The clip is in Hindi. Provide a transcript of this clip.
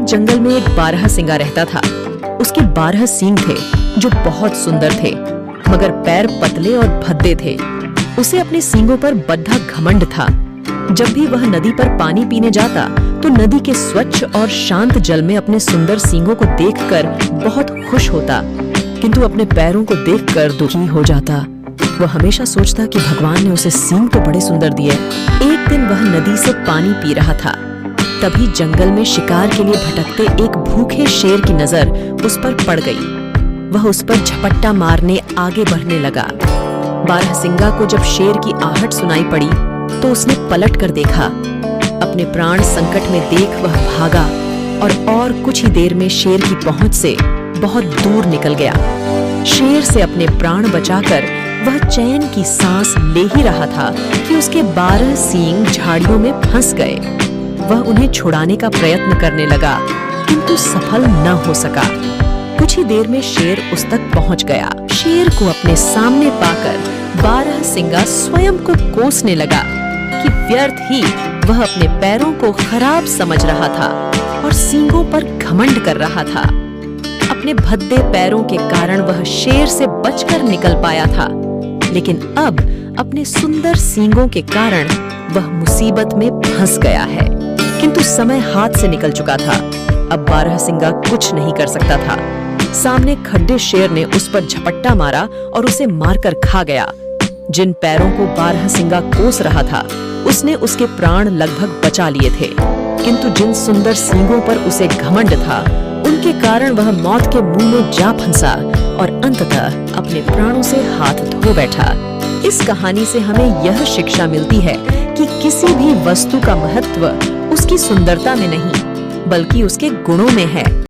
एक जंगल में एक बारहसिंगा रहता था। उसके 12 सींग थे जो बहुत सुंदर थे, मगर पैर पतले और भद्दे थे। उसे अपने सींगों पर बद्धा घमंड था। जब भी वह नदी पर पानी पीने जाता तो नदी के स्वच्छ और शांत जल में अपने सुंदर सींगों को देखकर बहुत खुश होता, किंतु अपने पैरों को देखकर दुखी हो जाता। वह हमेशा सोचता कि भगवान ने उसे सींग तो बड़े सुंदर दिए। एक दिन वह नदी से पानी पी रहा था, तभी जंगल में शिकार के लिए भटकते एक भूखे शेर की नजर उस पर पड़ गई। वह उस पर झपट्टा मारने आगे बढ़ने लगा। बारहसिंगा को जब शेर की आहट सुनाई पड़ी तो उसने पलट कर देखा। अपने प्राण संकट में देख वह भागा और कुछ ही देर में शेर की पहुंच से बहुत दूर निकल गया। शेर से अपने प्राण बचाकर वह चैन की सांस ले ही रहा था कि उसके 12 सींग झाड़ियों में फंस गए। वह उन्हें छुड़ाने का प्रयत्न करने लगा, किंतु सफल न हो सका। कुछ ही देर में शेर उस तक पहुंच गया। शेर को अपने सामने पाकर बारहसिंगा स्वयं को कोसने लगा कि व्यर्थ ही वह अपने पैरों को खराब समझ रहा था और सींगों पर घमंड कर रहा था। अपने भद्दे पैरों के कारण वह शेर से बचकर निकल पाया था, लेकिन अब अपने सुंदर सींगों के कारण वह मुसीबत में फंस गया है। किंतु समय हाथ से निकल चुका था। अब बारहसिंगा कुछ नहीं कर सकता था। सामने खड्डे शेर ने उस पर झपट्टा मारा और उसे मारकर खा गया। जिन पैरों को बारहसिंगा कोस रहा था उसने उसके प्राण लगभग बचा लिए थे, किंतु जिन सुंदर सींगों पर उसे घमंड था उनके कारण वह मौत के मुंह में जा फंसा और अंततः अपने प्राणों से हाथ धो बैठा। इस कहानी से हमें यह शिक्षा मिलती है कि किसी भी वस्तु का महत्व उसकी सुंदरता में नहीं, बल्कि उसके गुणों में है।